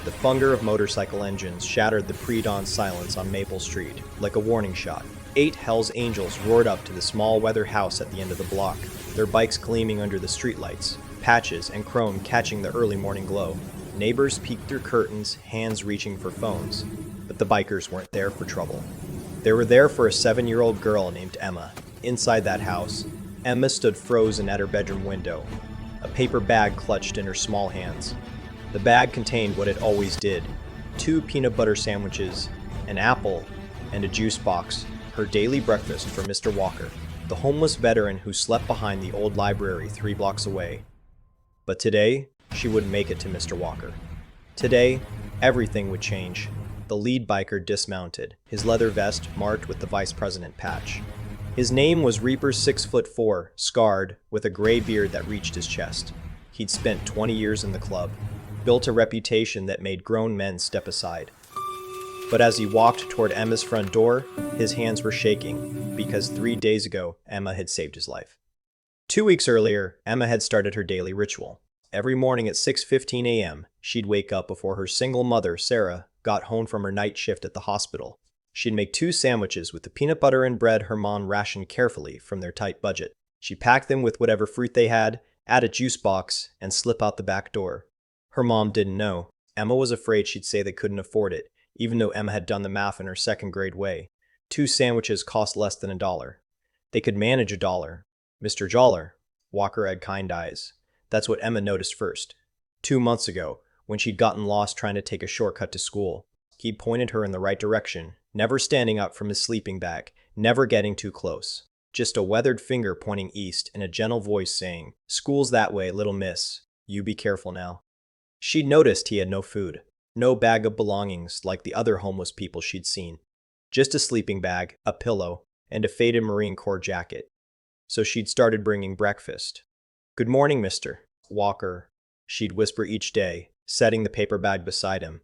The thunder of motorcycle engines shattered the pre-dawn silence on Maple Street, like a warning shot. 8 Hells Angels roared up to the small weather house at the end of the block, their bikes gleaming under the streetlights, patches and chrome catching the early morning glow. Neighbors peeked through curtains, hands reaching for phones. But the bikers weren't there for trouble. They were there for a 7-year-old girl named Emma. Inside that house, Emma stood frozen at her bedroom window, a paper bag clutched in her small hands. The bag contained what it always did: 2 peanut butter sandwiches, an apple, and a juice box, her daily breakfast for Mr. Walker, the homeless veteran who slept behind the old library 3 blocks away. But today, she wouldn't make it to Mr. Walker. Today, everything would change. The lead biker dismounted, his leather vest marked with the vice president patch. His name was Reaper 6'4", scarred, with a gray beard that reached his chest. He'd spent 20 years in the club, built a reputation that made grown men step aside. But as he walked toward Emma's front door, his hands were shaking, because 3 days ago, Emma had saved his life. 2 weeks earlier, Emma had started her daily ritual. Every morning at 6:15 a.m., she'd wake up before her single mother, Sarah, got home from her night shift at the hospital. She'd make 2 sandwiches with the peanut butter and bread her mom rationed carefully from their tight budget. She'd pack them with whatever fruit they had, add a juice box, and slip out the back door. Her mom didn't know. Emma was afraid she'd say they couldn't afford it, even though Emma had done the math in her second-grade way. 2 sandwiches cost less than $1. They could manage $1. Mr. Joller, Walker had kind eyes. That's what Emma noticed first. 2 months ago, when she'd gotten lost trying to take a shortcut to school, he'd pointed her in the right direction, never standing up from his sleeping bag, never getting too close. Just a weathered finger pointing east and a gentle voice saying, "School's that way, little miss. You be careful now." She'd noticed he had no food, no bag of belongings like the other homeless people she'd seen. Just a sleeping bag, a pillow, and a faded Marine Corps jacket. So she'd started bringing breakfast. "Good morning, Mr. Walker," she'd whisper each day, setting the paper bag beside him.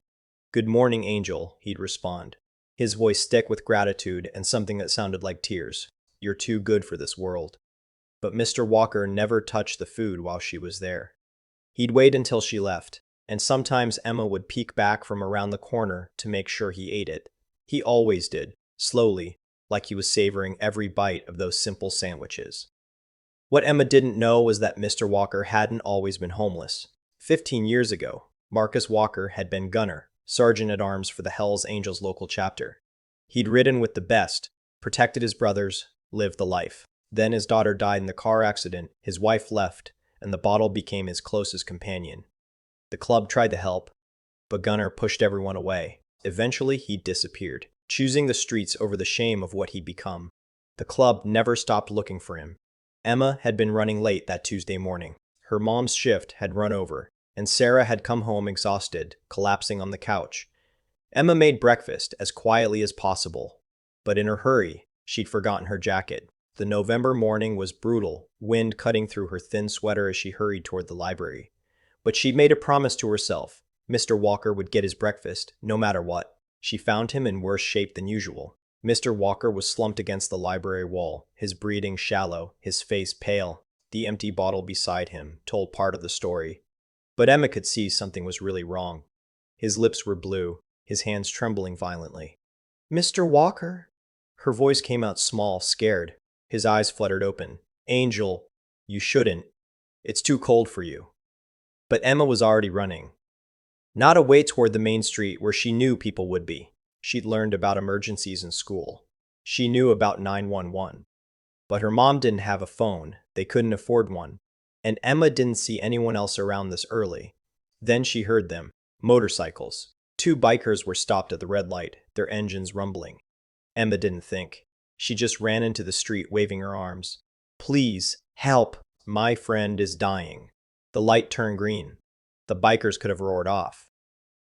"Good morning, Angel," he'd respond, his voice thick with gratitude and something that sounded like tears. "You're too good for this world." But Mr. Walker never touched the food while she was there. He'd wait until she left, and sometimes Emma would peek back from around the corner to make sure he ate it. He always did, slowly, like he was savoring every bite of those simple sandwiches. What Emma didn't know was that Mr. Walker hadn't always been homeless. 15 years ago, Marcus Walker had been gunner, sergeant-at-arms for the Hells Angels local chapter. He'd ridden with the best, protected his brothers, lived the life. Then his daughter died in the car accident, his wife left, and the bottle became his closest companion. The club tried to help, but Gunner pushed everyone away. Eventually, he disappeared, choosing the streets over the shame of what he'd become. The club never stopped looking for him. Emma had been running late that Tuesday morning. Her mom's shift had run over, and Sarah had come home exhausted, collapsing on the couch. Emma made breakfast as quietly as possible, but in her hurry, she'd forgotten her jacket. The November morning was brutal, wind cutting through her thin sweater as she hurried toward the library. But she'd made a promise to herself. Mr. Walker would get his breakfast, no matter what. She found him in worse shape than usual. Mr. Walker was slumped against the library wall, his breathing shallow, his face pale. The empty bottle beside him told part of the story. But Emma could see something was really wrong. His lips were blue, his hands trembling violently. "Mr. Walker?" Her voice came out small, scared. His eyes fluttered open. "Angel, you shouldn't. It's too cold for you." But Emma was already running. Not away toward the main street where she knew people would be. She'd learned about emergencies in school. She knew about 911. But her mom didn't have a phone. They couldn't afford one. And Emma didn't see anyone else around this early. Then she heard them. Motorcycles. 2 bikers were stopped at the red light, their engines rumbling. Emma didn't think. She just ran into the street waving her arms. "Please, help! My friend is dying." The light turned green. The bikers could have roared off.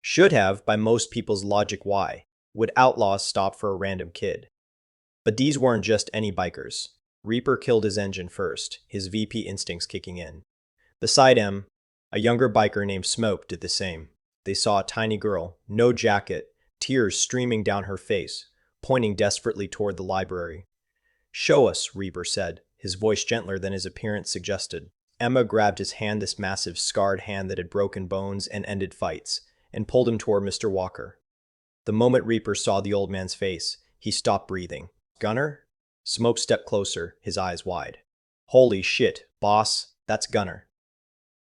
Should have, by most people's logic. Why would outlaws stop for a random kid? But these weren't just any bikers. Reaper killed his engine first, his VP instincts kicking in. Beside him, a younger biker named Smoke did the same. They saw a tiny girl, no jacket, tears streaming down her face, pointing desperately toward the library. "Show us," Reaper said, his voice gentler than his appearance suggested. Emma grabbed his hand, this massive, scarred hand that had broken bones and ended fights. and pulled him toward Mr. Walker. The moment Reaper saw the old man's face, he stopped breathing. Gunner? Smoke stepped closer, his eyes wide. Holy shit, boss, that's Gunner.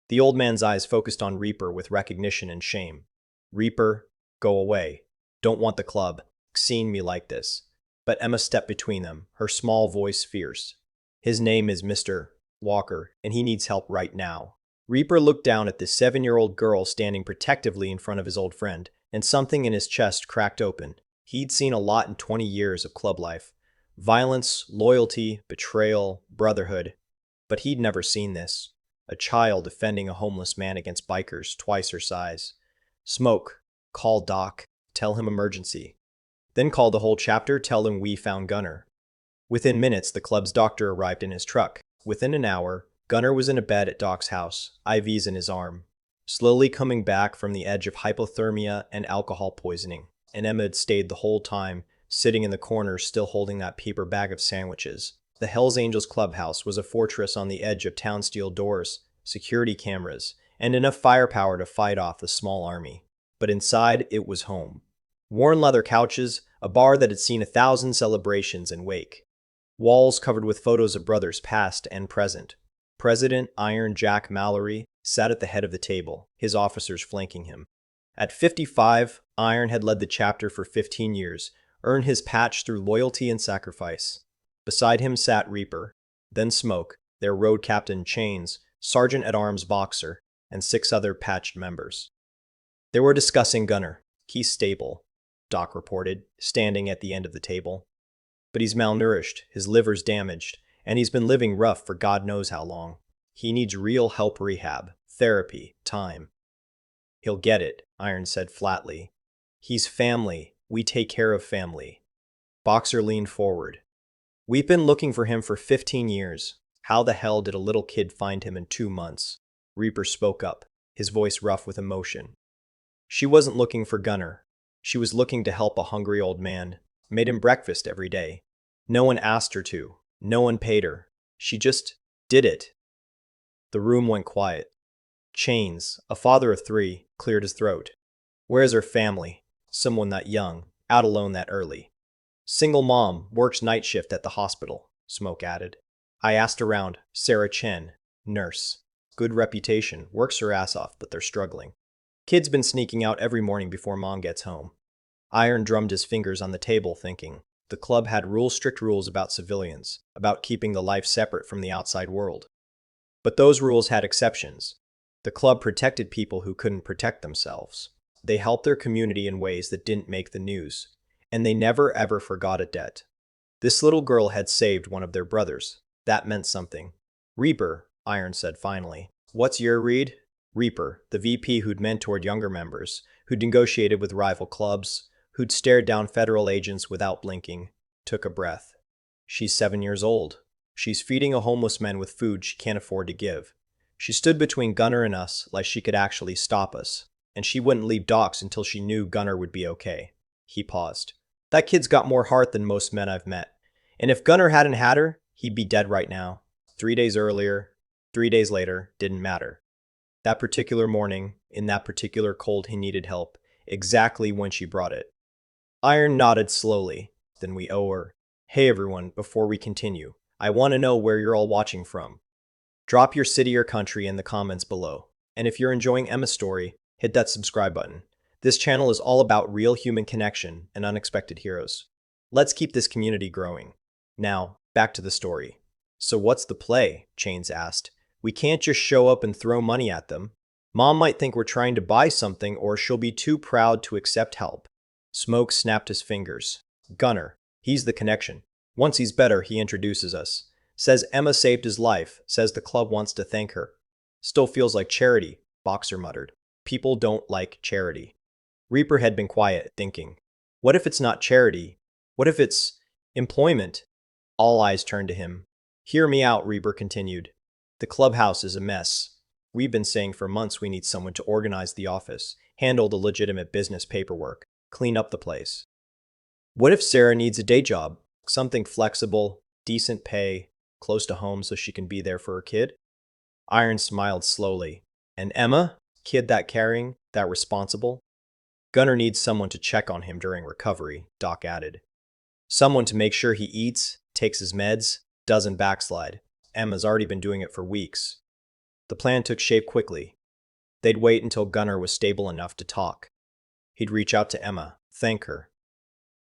The old man's eyes focused on Reaper with recognition and shame. Reaper, go away. Don't want the club seeing me like this. But Emma stepped between them, her small voice fierce. His name is Mr. Walker, and he needs help right now. Reaper looked down at the 7-year-old girl standing protectively in front of his old friend, and something in his chest cracked open. He'd seen a lot in 20 years of club life. Violence, loyalty, betrayal, brotherhood. But he'd never seen this. A child defending a homeless man against bikers twice her size. Smoke. Call Doc. Tell him emergency. Then call the whole chapter, tell him we found Gunner. Within minutes, the club's doctor arrived in his truck. Within an hour, Gunner was in a bed at Doc's house, IVs in his arm, slowly coming back from the edge of hypothermia and alcohol poisoning. And Emma had stayed the whole time, sitting in the corner still holding that paper bag of sandwiches. The Hells Angels clubhouse was a fortress on the edge of town steel doors, security cameras, and enough firepower to fight off the small army. But inside, it was home. Worn leather couches, a bar that had seen 1,000 celebrations and wake. Walls covered with photos of brothers past and present. President Iron Jack Mallory sat at the head of the table, his officers flanking him. At 55, Iron had led the chapter for 15 years, earned his patch through loyalty and sacrifice. Beside him sat Reaper, then Smoke, their road captain Chains, Sergeant-at-Arms Boxer, and 6 other patched members. They were discussing Gunner. He's stable, Doc reported, standing at the end of the table. But he's malnourished, his liver's damaged, and he's been living rough for God knows how long. He needs real help, rehab, therapy, time. He'll get it, Iron said flatly. He's family. We take care of family. Boxer leaned forward. We've been looking for him for 15 years. How the hell did a little kid find him in 2 months? Reaper spoke up, his voice rough with emotion. She wasn't looking for Gunner. She was looking to help a hungry old man. Made him breakfast every day. No one asked her to. No one paid her. She just did it. The room went quiet. Chains, a father of 3, cleared his throat. Where's her family? Someone that young, out alone that early. Single mom, works night shift at the hospital, Smoke added. I asked around. Sarah Chen, nurse. Good reputation, works her ass off, but they're struggling. Kid's been sneaking out every morning before mom gets home. Iron drummed his fingers on the table, thinking. The club had strict rules about civilians, about keeping the life separate from the outside world. But those rules had exceptions. The club protected people who couldn't protect themselves. They helped their community in ways that didn't make the news. And they never ever forgot a debt. This little girl had saved one of their brothers. That meant something. Reaper, Iron said finally. What's your read? Reaper, the VP who'd mentored younger members, who'd negotiated with rival clubs, who'd stared down federal agents without blinking, took a breath. She's 7 years old. She's feeding a homeless man with food she can't afford to give. She stood between Gunner and us like she could actually stop us, and she wouldn't leave Doc's until she knew Gunner would be okay. He paused. That kid's got more heart than most men I've met. And if Gunner hadn't had her, he'd be dead right now. 3 days earlier, 3 days later, didn't matter. That particular morning, in that particular cold, he needed help, exactly when she brought it. Iron nodded slowly. Then we owe her. Hey everyone, before we continue, I want to know where you're all watching from. Drop your city or country in the comments below. And if you're enjoying Emma's story, hit that subscribe button. This channel is all about real human connection and unexpected heroes. Let's keep this community growing. Now, back to the story. So what's the play? Chains asked. We can't just show up and throw money at them. Mom might think we're trying to buy something, or she'll be too proud to accept help. Smoke snapped his fingers. Gunner, he's the connection. Once he's better, he introduces us. Says Emma saved his life, says the club wants to thank her. Still feels like charity, Boxer muttered. People don't like charity. Reaper had been quiet, thinking. What if it's not charity? What if it's employment? All eyes turned to him. Hear me out, Reaper continued. The clubhouse is a mess. We've been saying for months we need someone to organize the office, handle the legitimate business paperwork, clean up the place. What if Sarah needs a day job? Something flexible, decent pay, close to home so she can be there for her kid? Iron smiled slowly. And Emma? Kid that caring, that responsible? Gunner needs someone to check on him during recovery, Doc added. Someone to make sure he eats, takes his meds, doesn't backslide. Emma's already been doing it for weeks. The plan took shape quickly. They'd wait until Gunner was stable enough to talk. He'd reach out to Emma, thank her,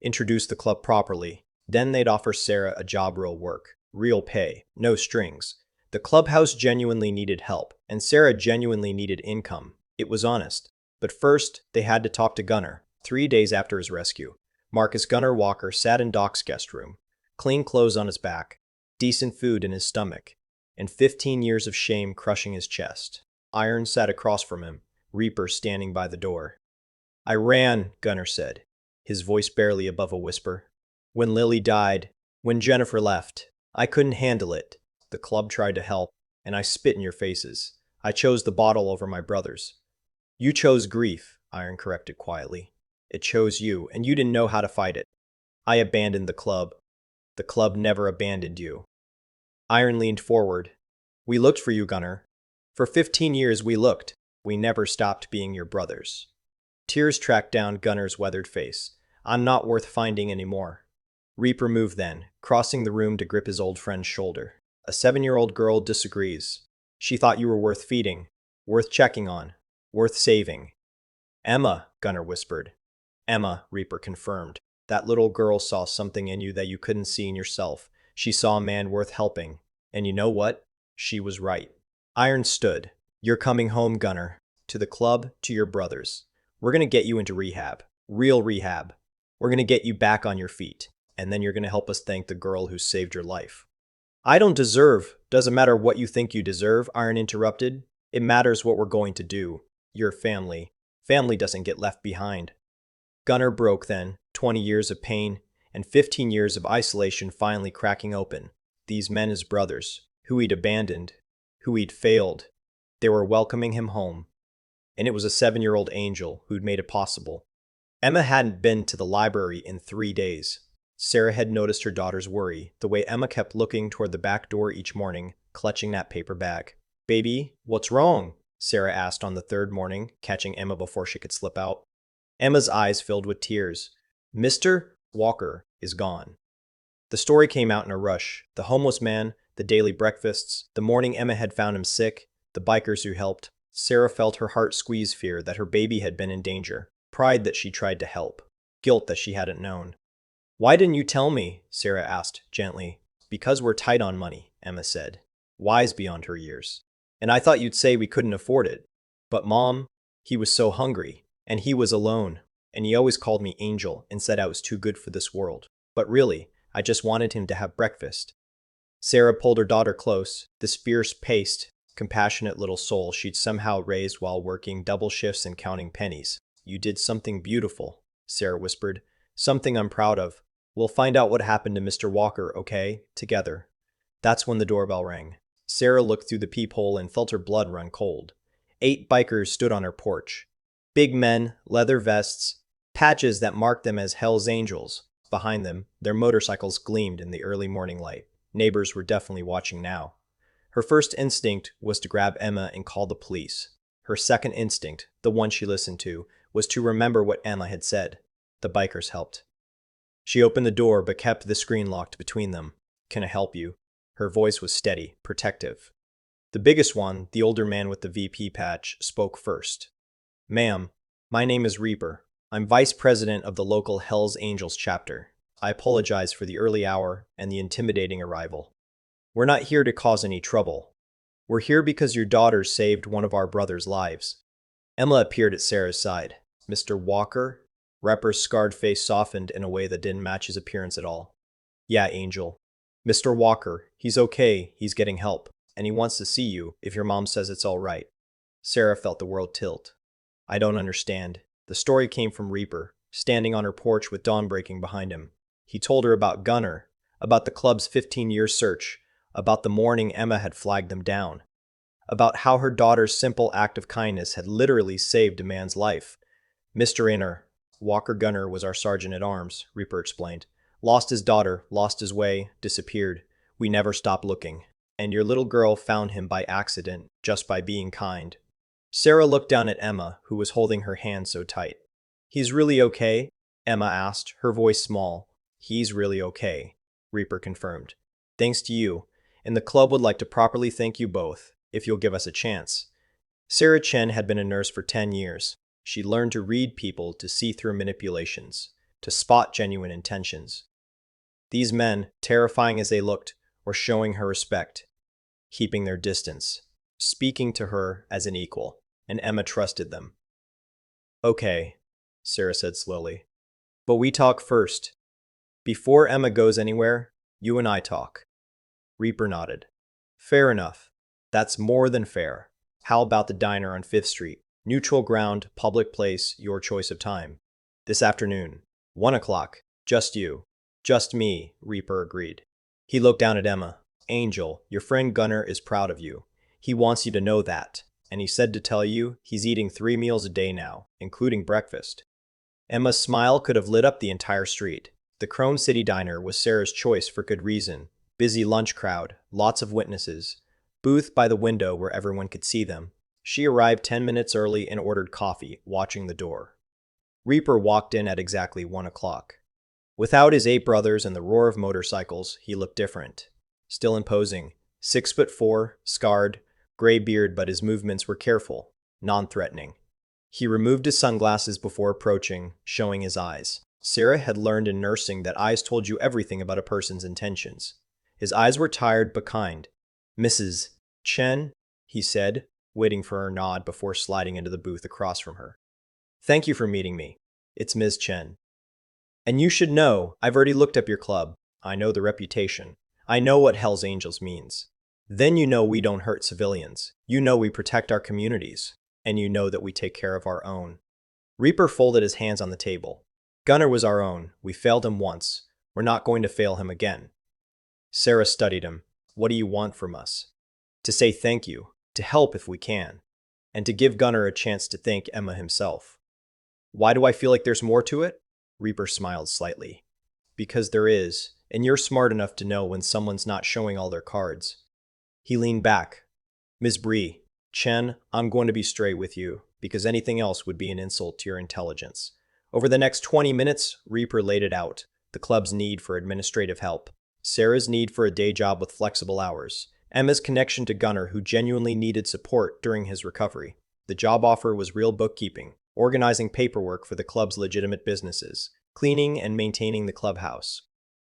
introduce the club properly. Then they'd offer Sarah a job, real work, real pay, no strings. The clubhouse genuinely needed help, and Sarah genuinely needed income. It was honest. But first, they had to talk to Gunner. 3 days after his rescue, Marcus Gunner Walker sat in Doc's guest room, clean clothes on his back, decent food in his stomach, and 15 years of shame crushing his chest. Iron sat across from him, Reaper standing by the door. I ran, Gunner said, his voice barely above a whisper. When Lily died, when Jennifer left, I couldn't handle it. The club tried to help, and I spit in your faces. I chose the bottle over my brothers. You chose grief, Iron corrected quietly. It chose you, and you didn't know how to fight it. I abandoned the club. The club never abandoned you. Iron leaned forward. We looked for you, Gunner. For 15 years we looked. We never stopped being your brothers. Tears tracked down Gunner's weathered face. I'm not worth finding anymore. Reaper moved then, crossing the room to grip his old friend's shoulder. A 7-year-old girl disagrees. She thought you were worth feeding, worth checking on, worth saving. Emma, Gunner whispered. Emma, Reaper confirmed. That little girl saw something in you that you couldn't see in yourself. She saw a man worth helping. And you know what? She was right. Iron stood. You're coming home, Gunner. To the club, to your brothers. We're gonna get you into rehab. Real rehab. We're gonna get you back on your feet. And then you're gonna help us thank the girl who saved your life. I don't deserve. Doesn't matter what you think you deserve, Iron interrupted. It matters what we're going to do. Your family. Family doesn't get left behind. Gunner broke then, 20 years of pain and 15 years of isolation finally cracking open. These men, his brothers, who he'd abandoned, who he'd failed, they were welcoming him home. And it was a 7-year-old angel who'd made it possible. Emma hadn't been to the library in 3 days. Sarah had noticed her daughter's worry, the way Emma kept looking toward the back door each morning, clutching that paper bag. Baby, what's wrong? Sarah asked on the 3rd morning, catching Emma before she could slip out. Emma's eyes filled with tears. Mr. Walker is gone. The story came out in a rush. The homeless man, the daily breakfasts, the morning Emma had found him sick, the bikers who helped. Sarah felt her heart squeeze, fear that her baby had been in danger, pride that she tried to help, guilt that she hadn't known. Why didn't you tell me? Sarah asked gently. Because we're tight on money, Emma said, wise beyond her years. And I thought you'd say we couldn't afford it. But Mom, he was so hungry, and he was alone, and he always called me Angel and said I was too good for this world. But really, I just wanted him to have breakfast. Sarah pulled her daughter close, this fierce-paced, compassionate little soul she'd somehow raised while working double shifts and counting pennies. You did something beautiful, Sarah whispered. Something I'm proud of. We'll find out what happened to Mr. Walker, okay? Together. That's when the doorbell rang. Sarah looked through the peephole and felt her blood run cold. 8 bikers stood on her porch. Big men, leather vests, patches that marked them as Hell's Angels. Behind them, their motorcycles gleamed in the early morning light. Neighbors were definitely watching now. Her first instinct was to grab Emma and call the police. Her second instinct, the one she listened to, was to remember what Emma had said. The bikers helped. She opened the door but kept the screen locked between them. Can I help you? Her voice was steady, protective. The biggest one, the older man with the VP patch, spoke first. Ma'am, my name is Reaper. I'm vice president of the local Hell's Angels chapter. I apologize for the early hour and the intimidating arrival. We're not here to cause any trouble. We're here because your daughter saved one of our brothers' lives. Emma appeared at Sarah's side. Mr. Walker? Reaper's scarred face softened in a way that didn't match his appearance at all. Yeah, Angel. Mr. Walker, he's okay, he's getting help, and he wants to see you if your mom says it's all right. Sarah felt the world tilt. I don't understand. The story came from Reaper, standing on her porch with dawn breaking behind him. He told her about Gunner, about the club's 15-year search, about the morning Emma had flagged them down, about how her daughter's simple act of kindness had literally saved a man's life. Mr. Inner, Walker Gunner was our sergeant-at-arms, Reaper explained. Lost his daughter, lost his way, disappeared. We never stopped looking. And your little girl found him by accident, just by being kind. Sarah looked down at Emma, who was holding her hand so tight. He's really okay? Emma asked, her voice small. He's really okay, Reaper confirmed. Thanks to you, and the club would like to properly thank you both, if you'll give us a chance. Sarah Chen had been a nurse for 10 years. She learned to read people, to see through manipulations, to spot genuine intentions. These men, terrifying as they looked, were showing her respect, keeping their distance, speaking to her as an equal, and Emma trusted them. Okay, Sarah said slowly. But we talk first. Before Emma goes anywhere, you and I talk. Reaper nodded. Fair enough. That's more than fair. How about the diner on 5th Street? Neutral ground, public place, your choice of time. This afternoon. 1 o'clock. Just you. Just me, Reaper agreed. He looked down at Emma. Angel, your friend Gunnar is proud of you. He wants you to know that. And he said to tell you he's eating 3 meals a day now, including breakfast. Emma's smile could have lit up the entire street. The Crone City Diner was Sarah's choice for good reason. Busy lunch crowd, lots of witnesses. Booth by the window where everyone could see them. She arrived 10 minutes early and ordered coffee, watching the door. Reaper walked in at exactly 1 o'clock. Without his 8 brothers and the roar of motorcycles, he looked different. Still imposing. 6'4", scarred, gray beard, but his movements were careful, non-threatening. He removed his sunglasses before approaching, showing his eyes. Sarah had learned in nursing that eyes told you everything about a person's intentions. His eyes were tired but kind. Mrs. Chen, he said, waiting for her nod before sliding into the booth across from her. Thank you for meeting me. It's Ms. Chen. And you should know, I've already looked up your club. I know the reputation. I know what Hell's Angels means. Then you know we don't hurt civilians. You know we protect our communities. And you know that we take care of our own. Reaper folded his hands on the table. Gunnar was our own. We failed him once. We're not going to fail him again. Sarah studied him. What do you want from us? To say thank you, to help if we can, and to give Gunnar a chance to thank Emma himself. Why do I feel like there's more to it? Reaper smiled slightly. Because there is, and you're smart enough to know when someone's not showing all their cards. He leaned back. Ms. Bree, Chen, I'm going to be straight with you, because anything else would be an insult to your intelligence. Over the next 20 minutes, Reaper laid it out. The club's need for administrative help. Sarah's need for a day job with flexible hours. Emma's connection to Gunnar, who genuinely needed support during his recovery. The job offer was real bookkeeping, organizing paperwork for the club's legitimate businesses, cleaning and maintaining the clubhouse.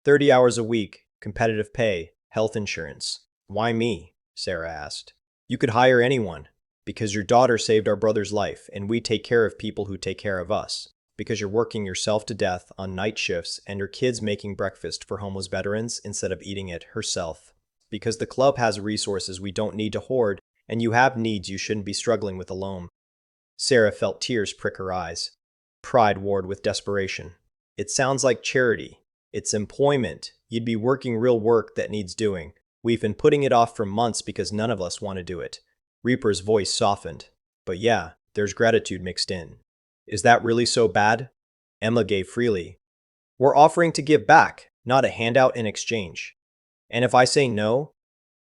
30 hours a week, competitive pay, health insurance. Why me? Sarah asked. You could hire anyone. Because your daughter saved our brother's life, and we take care of people who take care of us. Because you're working yourself to death on night shifts and your kid's making breakfast for homeless veterans instead of eating it herself. Because the club has resources we don't need to hoard, and you have needs you shouldn't be struggling with alone. Sarah felt tears prick her eyes. Pride warred with desperation. It sounds like charity. It's employment. You'd be working real work that needs doing. We've been putting it off for months because none of us want to do it. Reaper's voice softened. But yeah, there's gratitude mixed in. Is that really so bad? Emma gave freely. We're offering to give back, not a handout in exchange. And if I say no,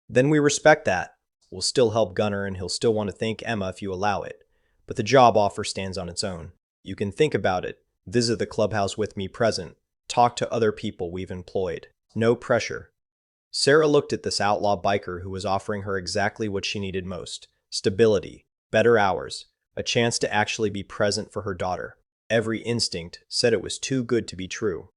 then we respect that. We'll still help Gunnar and he'll still want to thank Emma if you allow it. But the job offer stands on its own. You can think about it, visit the clubhouse with me present, talk to other people we've employed. No pressure. Sarah looked at this outlaw biker who was offering her exactly what she needed most. Stability, better hours, a chance to actually be present for her daughter. Every instinct said it was too good to be true.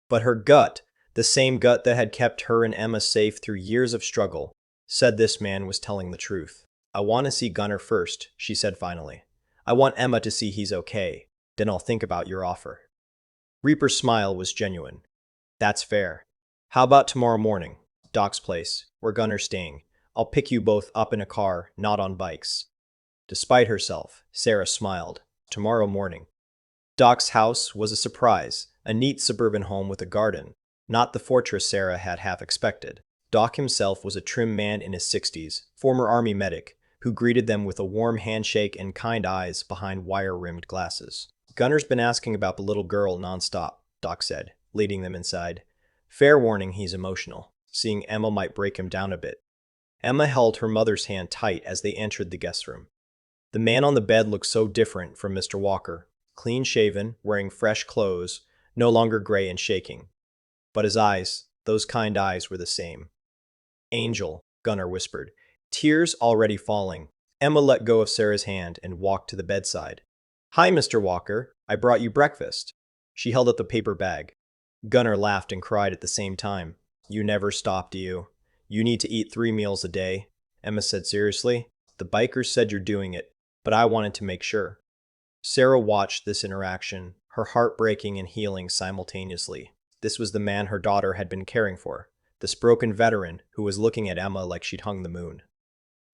But her gut, the same gut that had kept her and Emma safe through years of struggle, said this man was telling the truth. I want to see Gunnar first, she said finally. I want Emma to see he's okay. Then I'll think about your offer. Reaper's smile was genuine. That's fair. How about tomorrow morning? Doc's place, where Gunnar's staying. I'll pick you both up in a car, not on bikes. Despite herself, Sarah smiled. Tomorrow morning. Doc's house was a surprise, a neat suburban home with a garden, not the fortress Sarah had half expected. Doc himself was a trim man in his 60s, former Army medic, who greeted them with a warm handshake and kind eyes behind wire-rimmed glasses. Gunnar's been asking about the little girl nonstop, Doc said, leading them inside. Fair warning, he's emotional, seeing Emma might break him down a bit. Emma held her mother's hand tight as they entered the guest room. The man on the bed looked so different from Mr. Walker. clean-shaven, wearing fresh clothes, no longer gray and shaking. But his eyes, those kind eyes, were the same. Angel, Gunnar whispered, tears already falling. Emma let go of Sarah's hand and walked to the bedside. Hi, Mr. Walker. I brought you breakfast. She held out the paper bag. Gunnar laughed and cried at the same time. You never stop, do you? You need to eat 3 meals a day, Emma said seriously. The bikers said you're doing it, but I wanted to make sure. Sarah watched this interaction, her heart breaking and healing simultaneously. This was the man her daughter had been caring for, this broken veteran who was looking at Emma like she'd hung the moon.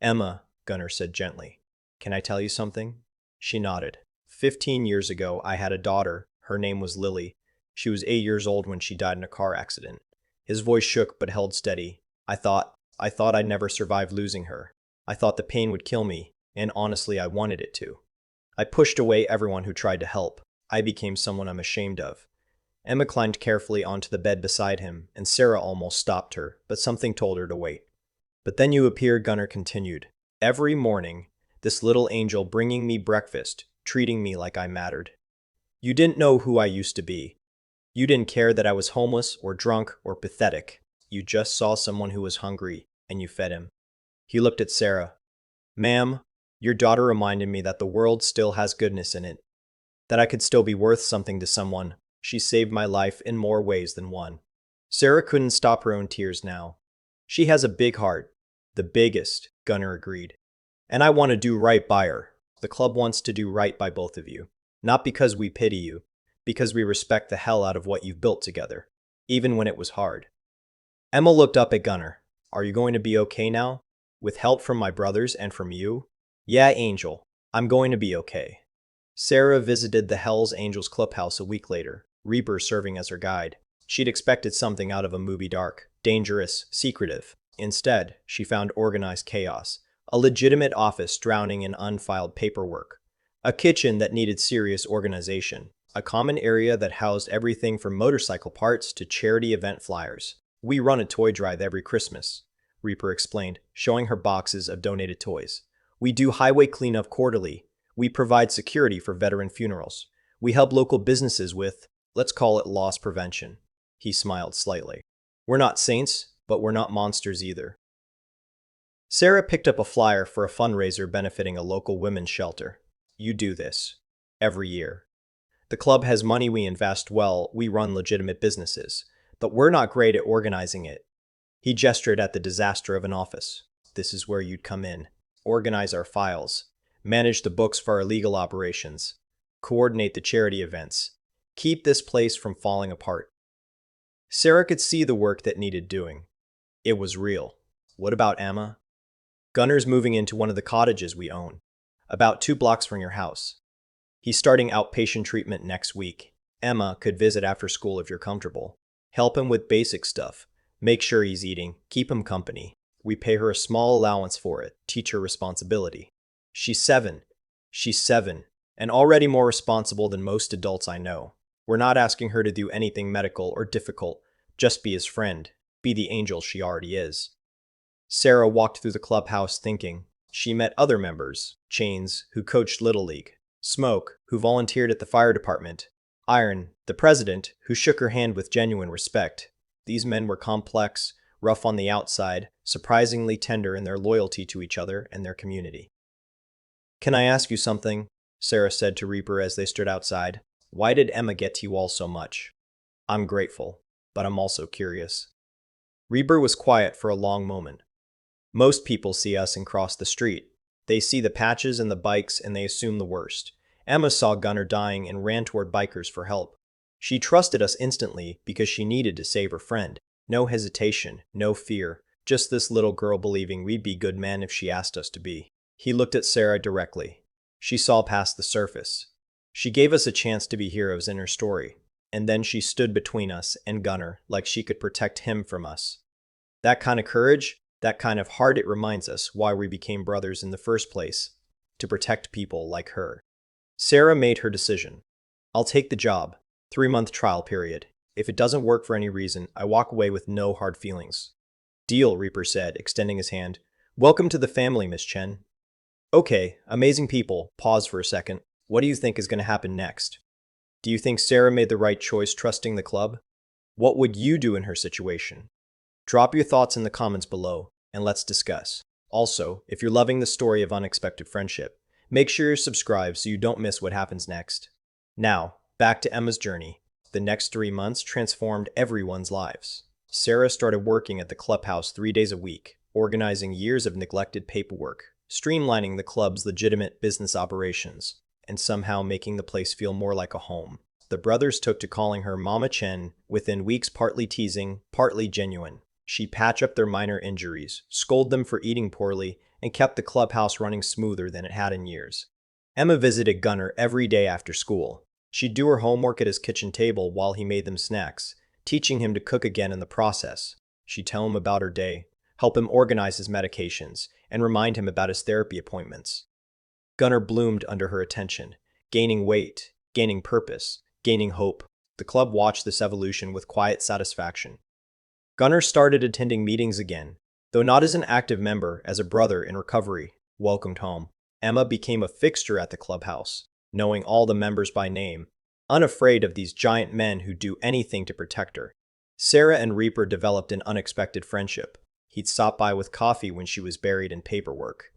Emma, Gunnar said gently, can I tell you something? She nodded. 15 years ago, I had a daughter. Her name was Lily. She was 8 years old when she died in a car accident. His voice shook but held steady. I thought I'd never survive losing her. I thought the pain would kill me, and honestly, I wanted it to. I pushed away everyone who tried to help. I became someone I'm ashamed of. Emma climbed carefully onto the bed beside him, and Sarah almost stopped her, but something told her to wait. But then you appeared, Gunnar continued. Every morning, this little angel bringing me breakfast, treating me like I mattered. You didn't know who I used to be. You didn't care that I was homeless or drunk or pathetic. You just saw someone who was hungry, and you fed him. He looked at Sarah. Ma'am, your daughter reminded me that the world still has goodness in it, that I could still be worth something to someone. She saved my life in more ways than one. Sarah couldn't stop her own tears now. She has a big heart. The biggest, Gunnar agreed. And I want to do right by her. The club wants to do right by both of you. Not because we pity you, because we respect the hell out of what you've built together, even when it was hard. Emma looked up at Gunnar. Are you going to be okay now? With help from my brothers and from you? Yeah, Angel. I'm going to be okay. Sarah visited the Hells Angels clubhouse a week later, Reaper serving as her guide. She'd expected something out of a movie, dark, dangerous, secretive. Instead, she found organized chaos, a legitimate office drowning in unfiled paperwork, a kitchen that needed serious organization, a common area that housed everything from motorcycle parts to charity event flyers. We run a toy drive every Christmas, Reaper explained, showing her boxes of donated toys. We do highway cleanup quarterly. We provide security for veteran funerals. We help local businesses with, let's call it, loss prevention. He smiled slightly. We're not saints, but we're not monsters either. Sarah picked up a flyer for a fundraiser benefiting a local women's shelter. You do this. Every year. The club has money we invest well, we run legitimate businesses, but we're not great at organizing it. He gestured at the disaster of an office. This is where you'd come in. Organize our files. Manage the books for our legal operations. Coordinate the charity events. Keep this place from falling apart. Sarah could see the work that needed doing. It was real. What about Emma? Gunnar's moving into one of the cottages we own, about 2 blocks from your house. He's starting outpatient treatment next week. Emma could visit after school if you're comfortable. Help him with basic stuff. Make sure he's eating. Keep him company. We pay her a small allowance for it. Teach her responsibility. She's 7. She's 7, and already more responsible than most adults I know. We're not asking her to do anything medical or difficult. Just be his friend. Be the angel she already is. Sarah walked through the clubhouse thinking. She met other members, Chains, who coached Little League, Smoke, who volunteered at the fire department, Iron, the president, who shook her hand with genuine respect. These men were complex, rough on the outside, surprisingly tender in their loyalty to each other and their community. Can I ask you something? Sarah said to Reaper as they stood outside. Why did Emma get to you all so much? I'm grateful, but I'm also curious. Reaper was quiet for a long moment. Most people see us and cross the street. They see the patches and the bikes and they assume the worst. Emma saw Gunnar dying and ran toward bikers for help. She trusted us instantly because she needed to save her friend. No hesitation, no fear, just this little girl believing we'd be good men if she asked us to be. He looked at Sarah directly. She saw past the surface. She gave us a chance to be heroes in her story, and then she stood between us and Gunnar like she could protect him from us. That kind of courage, that kind of heart, it reminds us why we became brothers in the first place, to protect people like her. Sarah made her decision. I'll take the job. 3-month trial period. If it doesn't work for any reason, I walk away with no hard feelings. Deal, Reaper said, extending his hand. Welcome to the family, Miss Chen. Okay, amazing people. Pause for a second. What do you think is going to happen next? Do you think Sarah made the right choice trusting the club? What would you do in her situation? Drop your thoughts in the comments below, and let's discuss. Also, if you're loving the story of unexpected friendship, make sure you're subscribed so you don't miss what happens next. Now, back to Emma's journey. The next 3 months transformed everyone's lives. Sarah started working at the clubhouse 3 days a week, organizing years of neglected paperwork, streamlining the club's legitimate business operations, and somehow making the place feel more like a home. The brothers took to calling her Mama Chen within weeks, partly teasing, partly genuine. She'd patch up their minor injuries, scold them for eating poorly, and kept the clubhouse running smoother than it had in years. Emma visited Gunnar every day after school. She'd do her homework at his kitchen table while he made them snacks, teaching him to cook again in the process. She'd tell him about her day, help him organize his medications, and remind him about his therapy appointments. Gunnar bloomed under her attention, gaining weight, gaining purpose, gaining hope. The club watched this evolution with quiet satisfaction. Gunnar started attending meetings again, though not as an active member, as a brother in recovery, welcomed home. Emma became a fixture at the clubhouse, knowing all the members by name, unafraid of these giant men who do anything to protect her. Sarah and Reaper developed an unexpected friendship. He'd stop by with coffee when she was buried in paperwork.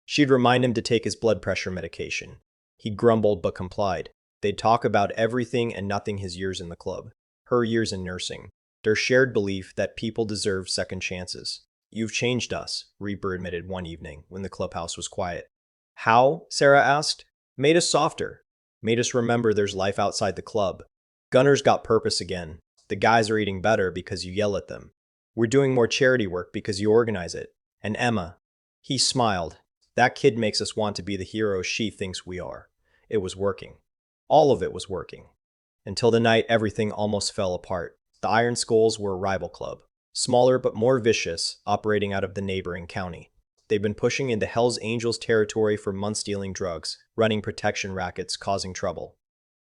She'd remind him to take his blood pressure medication. He grumbled but complied. They'd talk about everything and nothing: his years in the club, her years in nursing, their shared belief that people deserve second chances. "You've changed us," Reaper admitted one evening when the clubhouse was quiet. "How?" Sarah asked. "Made us softer. Made us remember there's life outside the club. Gunnar's got purpose again. The guys are eating better because you yell at them. We're doing more charity work because you organize it. And Emma," he smiled, "that kid makes us want to be the heroes she thinks we are." It was working. All of it was working. Until the night everything almost fell apart. The Iron Skulls were a rival club, smaller but more vicious, operating out of the neighboring county. They'd been pushing into Hell's Angels territory for months, dealing drugs, running protection rackets, causing trouble.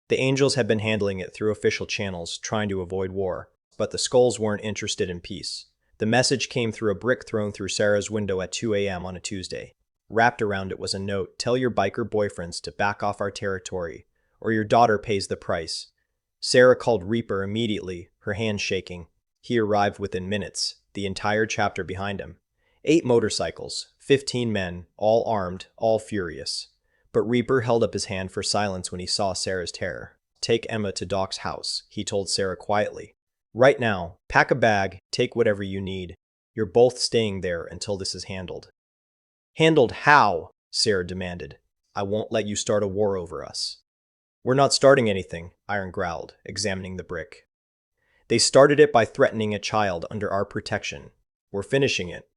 The Angels had been handling it through official channels, trying to avoid war, but the Skulls weren't interested in peace. The message came through a brick thrown through Sarah's window at 2 a.m. on a Tuesday. Wrapped around it was a note: "Tell your biker boyfriends to back off our territory, or your daughter pays the price." Sarah called Reaper immediately, her hands shaking. He arrived within minutes, the entire chapter behind him. 8 motorcycles, 15 men, all armed, all furious. But Reaper held up his hand for silence when he saw Sarah's terror. "Take Emma to Doc's house," he told Sarah quietly. "Right now, pack a bag, take whatever you need. You're both staying there until this is handled." "Handled how?" Sarah demanded. "I won't let you start a war over us." "We're not starting anything," Iron growled, examining the brick. "They started it by threatening a child under our protection. We're finishing it."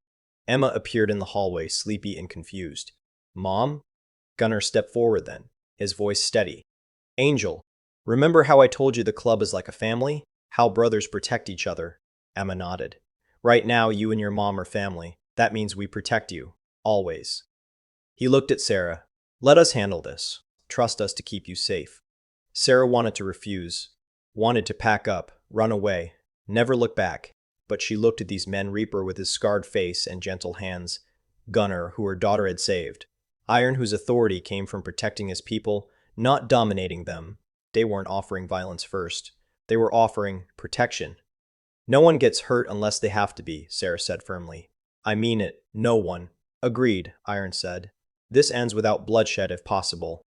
Emma appeared in the hallway, sleepy and confused. "Mom?" Gunnar stepped forward then, his voice steady. "Angel, remember how I told you the club is like a family? How brothers protect each other?" Emma nodded. "Right now, you and your mom are family. That means we protect you. Always." He looked at Sarah. "Let us handle this. Trust us to keep you safe." Sarah wanted to refuse, wanted to pack up, run away, never look back. But she looked at these men: Reaper with his scarred face and gentle hands, Gunnar, who her daughter had saved, Iron, whose authority came from protecting his people, not dominating them. They weren't offering violence first. They were offering protection. "No one gets hurt unless they have to be," Sarah said firmly. "I mean it, no one." "Agreed," Iron said. "This ends without bloodshed if possible."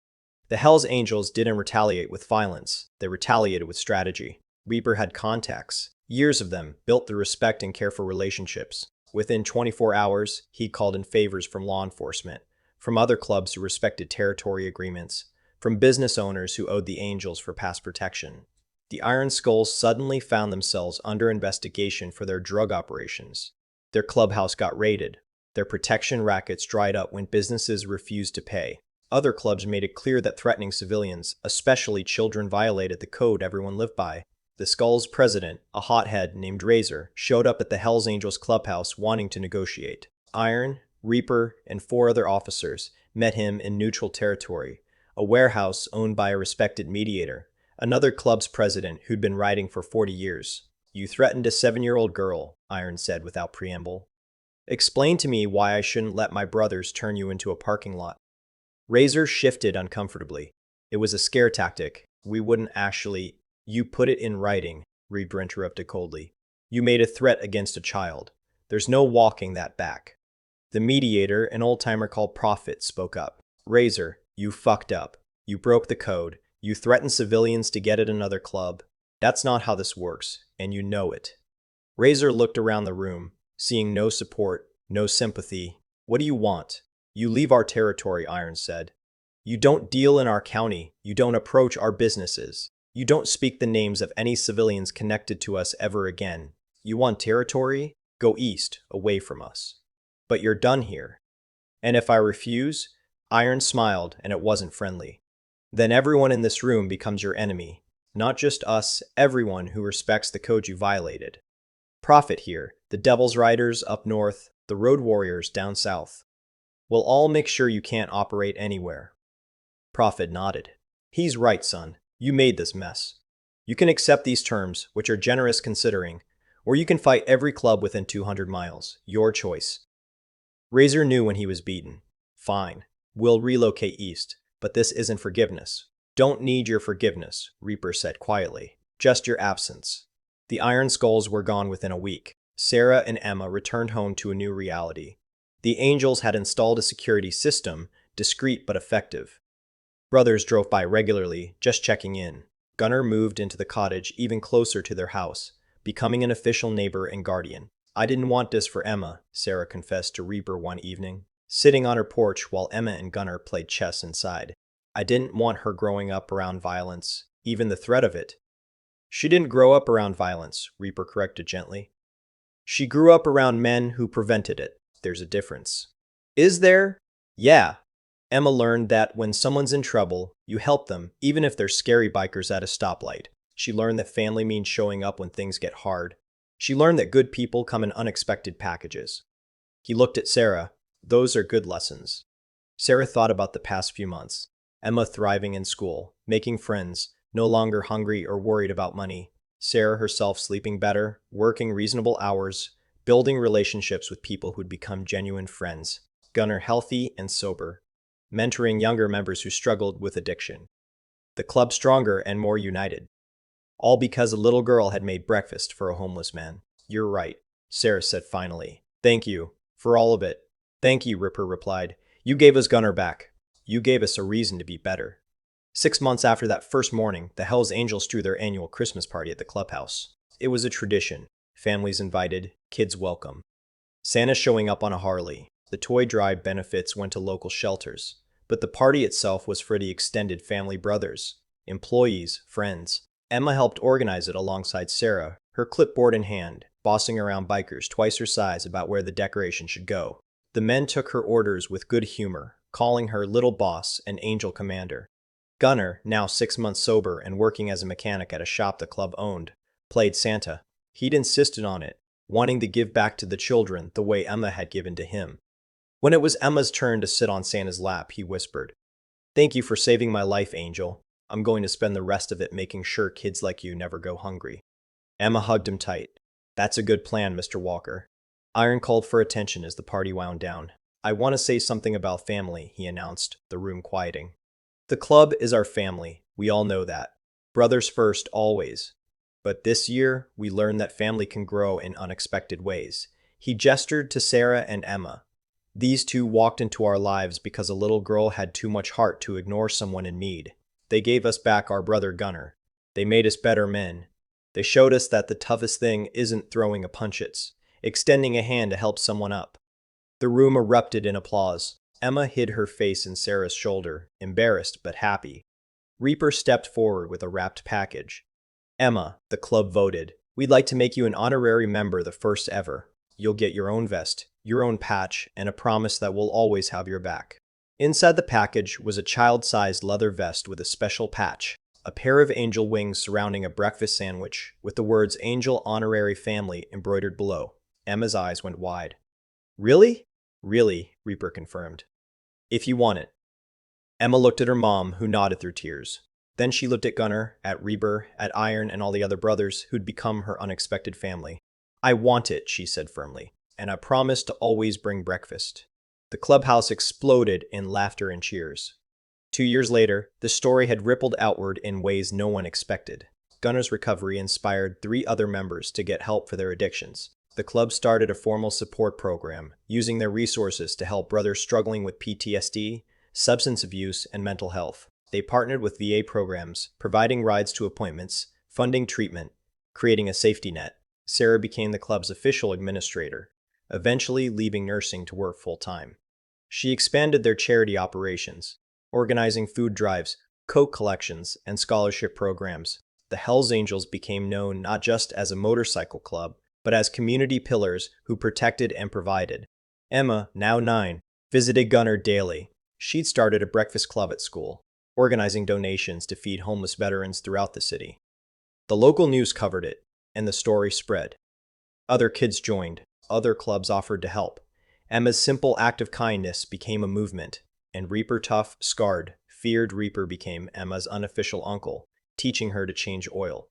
The Hell's Angels didn't retaliate with violence. They retaliated with strategy. Reaper had contacts, years of them, built through respect and careful relationships. Within 24 hours, he called in favors from law enforcement, from other clubs who respected territory agreements, from business owners who owed the Angels for past protection. The Iron Skulls suddenly found themselves under investigation for their drug operations. Their clubhouse got raided. Their protection rackets dried up when businesses refused to pay. Other clubs made it clear that threatening civilians, especially children, violated the code everyone lived by. The Skulls' president, a hothead named Razor, showed up at the Hells Angels clubhouse wanting to negotiate. Iron, Reaper, and 4 other officers met him in neutral territory, a warehouse owned by a respected mediator, another club's president who'd been writing for 40 years. "You threatened a 7-year-old girl," Iron said without preamble. "Explain to me why I shouldn't let my brothers turn you into a parking lot." Razor shifted uncomfortably. It was a scare tactic. We wouldn't actually. You put it in writing, Reaper interrupted coldly. You made a threat against a child. There's no walking that back. The mediator, an old-timer called Prophet, spoke up. Razor, you fucked up. You broke the code. You threatened civilians to get at another club. That's not how this works, and you know it. Razor looked around the room, seeing no support, no sympathy. What do you want? You leave our territory, Iron said. You don't deal in our county. You don't approach our businesses. You don't speak the names of any civilians connected to us ever again. You want territory? Go east, away from us. But you're done here. And if I refuse? Iron smiled, and it wasn't friendly. Then everyone in this room becomes your enemy. Not just us, everyone who respects the code you violated. Prophet here, the Devil's Riders up north, the Road Warriors down south. We'll all make sure you can't operate anywhere. Prophet nodded. He's right, son. You made this mess. You can accept these terms, which are generous considering, or you can fight every club within 200 miles. Your choice. Razor knew when he was beaten. Fine. We'll relocate east, but this isn't forgiveness. Don't need your forgiveness, Reaper said quietly. Just your absence. The Iron Skulls were gone within a week. Sarah and Emma returned home to a new reality. The Angels had installed a security system, discreet but effective. Brothers drove by regularly, just checking in. Gunnar moved into the cottage even closer to their house, becoming an official neighbor and guardian. I didn't want this for Emma, Sarah confessed to Reaper one evening, sitting on her porch while Emma and Gunnar played chess inside. I didn't want her growing up around violence, even the threat of it. She didn't grow up around violence, Reaper corrected gently. She grew up around men who prevented it. There's a difference. Is there? Yeah. Emma learned that when someone's in trouble, you help them, even if they're scary bikers at a stoplight. She learned that family means showing up when things get hard. She learned that good people come in unexpected packages. He looked at Sarah. Those are good lessons. Sarah thought about the past few months. Emma thriving in school, making friends, no longer hungry or worried about money. Sarah herself sleeping better, working reasonable hours, building relationships with people who'd become genuine friends. Gunnar healthy and sober, mentoring younger members who struggled with addiction. The club stronger and more united. All because a little girl had made breakfast for a homeless man. You're right, Sarah said finally. Thank you, for all of it. Thank you, Ripper replied. You gave us Gunnar back. You gave us a reason to be better. 6 months after that first morning, the Hells Angels threw their annual Christmas party at the clubhouse. It was a tradition. Families invited, kids welcome. Santa showing up on a Harley. The toy drive benefits went to local shelters. But the party itself was for the extended family brothers, employees, friends. Emma helped organize it alongside Sarah, her clipboard in hand, bossing around bikers twice her size about where the decoration should go. The men took her orders with good humor, calling her Little Boss and Angel Commander. Gunnar, now 6 months sober and working as a mechanic at a shop the club owned, played Santa. He'd insisted on it, wanting to give back to the children the way Emma had given to him. When it was Emma's turn to sit on Santa's lap, he whispered, "Thank you for saving my life, Angel. I'm going to spend the rest of it making sure kids like you never go hungry." Emma hugged him tight. "That's a good plan, Mr. Walker." Iron called for attention as the party wound down. "I want to say something about family," he announced, the room quieting. "The club is our family. We all know that. Brothers first, always. But this year, we learned that family can grow in unexpected ways." He gestured to Sarah and Emma. "These two walked into our lives because a little girl had too much heart to ignore someone in need. They gave us back our brother Gunnar. They made us better men. They showed us that the toughest thing isn't throwing a punch, it's extending a hand to help someone up." The room erupted in applause. Emma hid her face in Sarah's shoulder, embarrassed but happy. Reaper stepped forward with a wrapped package. "Emma, the club voted. We'd like to make you an honorary member, the first ever. You'll get your own vest, your own patch, and a promise that we'll always have your back." Inside the package was a child-sized leather vest with a special patch, a pair of angel wings surrounding a breakfast sandwich, with the words Angel Honorary Family embroidered below. Emma's eyes went wide. "Really?" "Really," Reaper confirmed. "If you want it." Emma looked at her mom, who nodded through tears. Then she looked at Gunnar, at Reaper, at Iron, and all the other brothers who'd become her unexpected family. "I want it," she said firmly, "and I promise to always bring breakfast." The clubhouse exploded in laughter and cheers. 2 years later, the story had rippled outward in ways no one expected. Gunner's recovery inspired 3 other members to get help for their addictions. The club started a formal support program, using their resources to help brothers struggling with PTSD, substance abuse, and mental health. They partnered with VA programs, providing rides to appointments, funding treatment, creating a safety net. Sarah became the club's official administrator, eventually leaving nursing to work full-time. She expanded their charity operations, organizing food drives, coat collections, and scholarship programs. The Hells Angels became known not just as a motorcycle club, but as community pillars who protected and provided. Emma, now 9, visited Gunner daily. She'd started a breakfast club at school, organizing donations to feed homeless veterans throughout the city. The local news covered it, and the story spread. Other kids joined, other clubs offered to help. Emma's simple act of kindness became a movement, and Reaper Tough, scarred, feared Reaper became Emma's unofficial uncle, teaching her to change oil,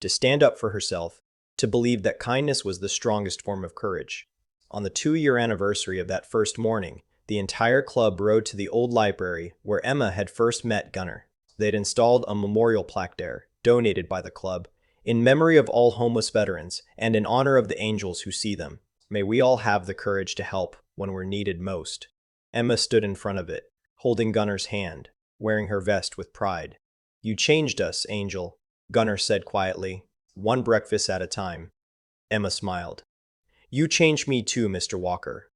to stand up for herself, to believe that kindness was the strongest form of courage. On the 2-year anniversary of that first morning, the entire club rode to the old library where Emma had first met Gunner. They'd installed a memorial plaque there, donated by the club, in memory of all homeless veterans and in honor of the angels who see them. May we all have the courage to help when we're needed most. Emma stood in front of it, holding Gunner's hand, wearing her vest with pride. "You changed us, Angel," Gunner said quietly, "one breakfast at a time." Emma smiled. "You changed me too, Mr. Walker.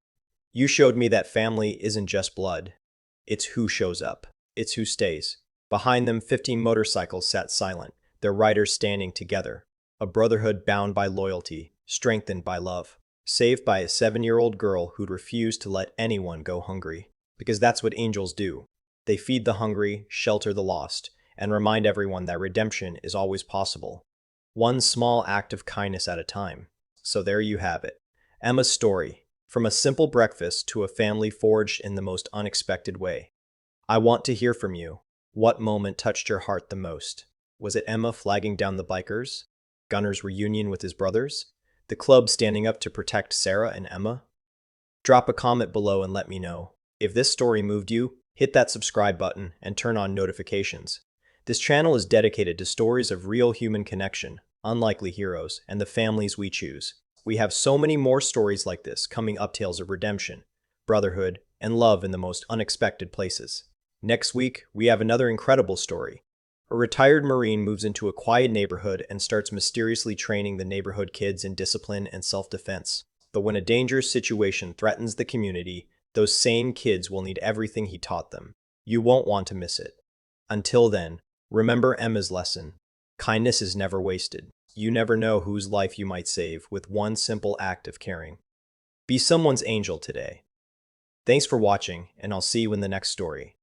You showed me that family isn't just blood. It's who shows up. It's who stays." Behind them, 15 motorcycles sat silent, their riders standing together. A brotherhood bound by loyalty, strengthened by love. Saved by a 7-year-old girl who'd refused to let anyone go hungry. Because that's what angels do. They feed the hungry, shelter the lost, and remind everyone that redemption is always possible. One small act of kindness at a time. So there you have it. Emma's story, from a simple breakfast to a family forged in the most unexpected way. I want to hear from you. What moment touched your heart the most? Was it Emma flagging down the bikers? Gunner's reunion with his brothers? The club standing up to protect Sarah and Emma? Drop a comment below and let me know. If this story moved you, hit that subscribe button and turn on notifications. This channel is dedicated to stories of real human connection, unlikely heroes, and the families we choose. We have so many more stories like this coming up, tales of redemption, brotherhood, and love in the most unexpected places. Next week, we have another incredible story. A retired Marine moves into a quiet neighborhood and starts mysteriously training the neighborhood kids in discipline and self-defense. But when a dangerous situation threatens the community, those same kids will need everything he taught them. You won't want to miss it. Until then, remember Emma's lesson. Kindness is never wasted. You never know whose life you might save with one simple act of caring. Be someone's angel today. Thanks for watching, and I'll see you in the next story.